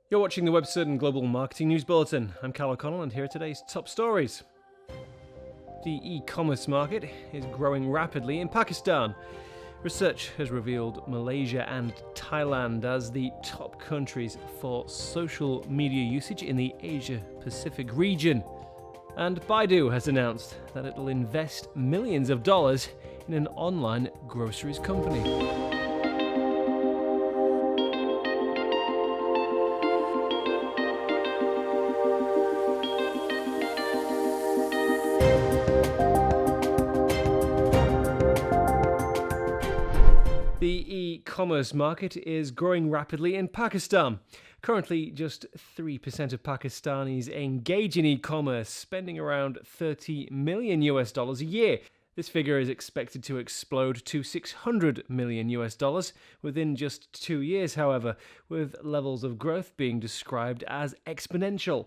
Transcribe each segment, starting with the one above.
You're watching the Webcertain Global Marketing News Bulletin. I'm Cal O'Connell, and here are today's top stories. The e-commerce market is growing rapidly in Pakistan. Research has revealed Malaysia and Thailand as the top countries for social media usage in the Asia-Pacific region. And Baidu has announced that it will invest millions of dollars in an online groceries company. The e-commerce market is growing rapidly in Pakistan. Currently, just 3% of Pakistanis engage in e-commerce, spending around $30 million a year. This figure is expected to explode to $600 million within just 2 years, however, with levels of growth being described as exponential.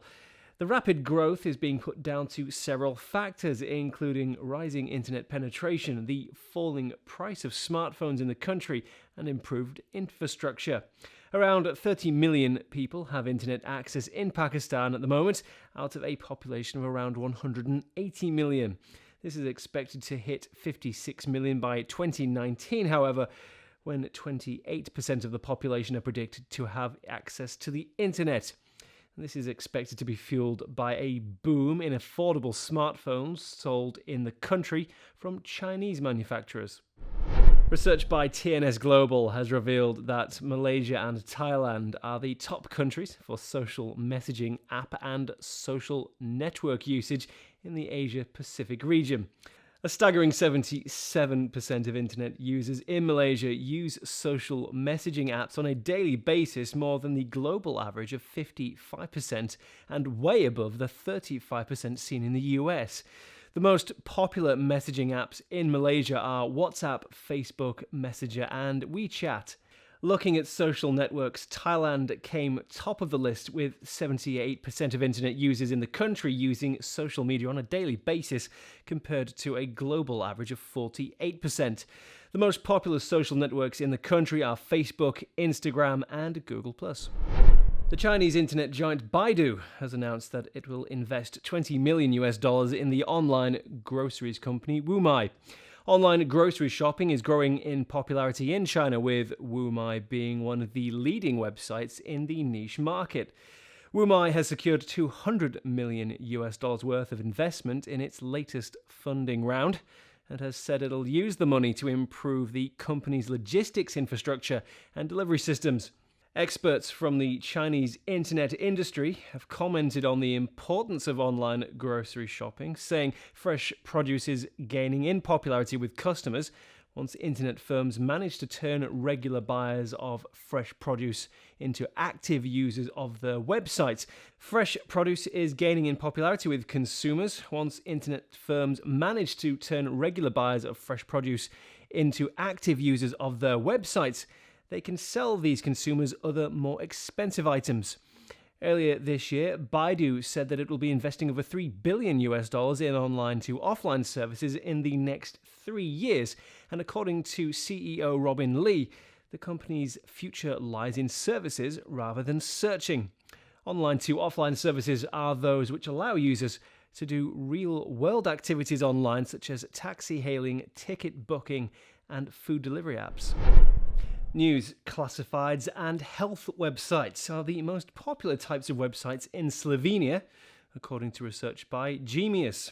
The rapid growth is being put down to several factors, including rising internet penetration, the falling price of smartphones in the country, and improved infrastructure. Around 30 million people have internet access in Pakistan at the moment, out of a population of around 180 million. This is expected to hit 56 million by 2019, however, when 28% of the population are predicted to have access to the internet. This is expected to be fueled by a boom in affordable smartphones sold in the country from Chinese manufacturers. Research by TNS Global has revealed that Malaysia and Thailand are the top countries for social messaging app and social network usage in the Asia-Pacific region. A staggering 77% of internet users in Malaysia use social messaging apps on a daily basis, more than the global average of 55% and way above the 35% seen in the US. The most popular messaging apps in Malaysia are WhatsApp, Facebook, Messenger, and WeChat. Looking at social networks, Thailand came top of the list with 78% of internet users in the country using social media on a daily basis, compared to a global average of 48%. The most popular social networks in the country are Facebook, Instagram, and Google+. The Chinese internet giant Baidu has announced that it will invest $20 million in the online groceries company Wumai. Online grocery shopping is growing in popularity in China, with Wumai being one of the leading websites in the niche market. Wumai has secured $200 million worth of investment in its latest funding round and has said it'll use the money to improve the company's logistics infrastructure and delivery systems. Experts from the Chinese internet industry have commented on the importance of online grocery shopping, saying fresh produce is gaining in popularity with customers once internet firms manage to turn regular buyers of fresh produce into active users of their websites. Fresh produce is gaining in popularity with consumers once internet firms manage to turn regular buyers of fresh produce into active users of their websites. They can sell these consumers other more expensive items. Earlier this year, Baidu said that it will be investing over $3 billion in online to offline services in the next 3 years. And according to CEO Robin Li, the company's future lies in services rather than searching. Online to offline services are those which allow users to do real-world activities online, such as taxi hailing, ticket booking, and food delivery apps. News, classifieds, and health websites are the most popular types of websites in Slovenia, according to research by Genius.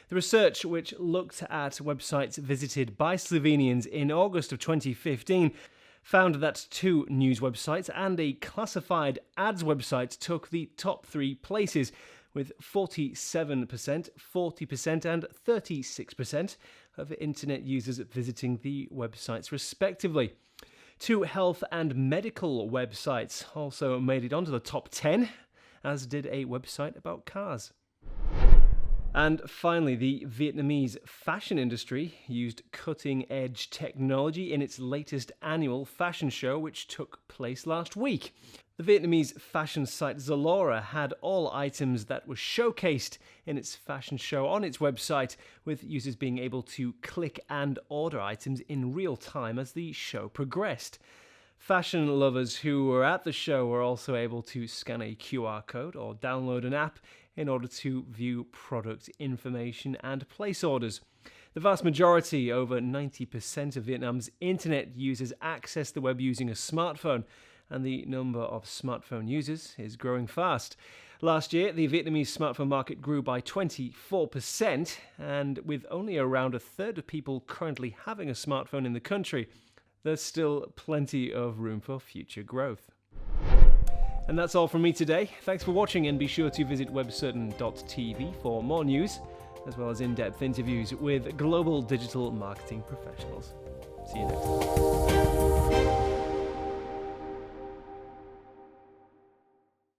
The research, which looked at websites visited by Slovenians in August of 2015, found that 2 news websites and a classified ads website took the top 3 places, with 47%, 40%, and 36% of internet users visiting the websites respectively. 2 health and medical websites also made it onto the top 10, as did a website about cars. And finally, the Vietnamese fashion industry used cutting-edge technology in its latest annual fashion show, which took place last week. The Vietnamese fashion site Zalora had all items that were showcased in its fashion show on its website, with users being able to click and order items in real time as the show progressed. Fashion lovers who were at the show were also able to scan a QR code or download an app in order to view product information and place orders. The vast majority, over 90% of Vietnam's internet users, access the web using a smartphone, and the number of smartphone users is growing fast. Last year, the Vietnamese smartphone market grew by 24%, and with only around a third of people currently having a smartphone in the country, there's still plenty of room for future growth. And that's all from me today. Thanks for watching, and be sure to visit webcertain.tv for more news, as well as in-depth interviews with global digital marketing professionals. See you next time.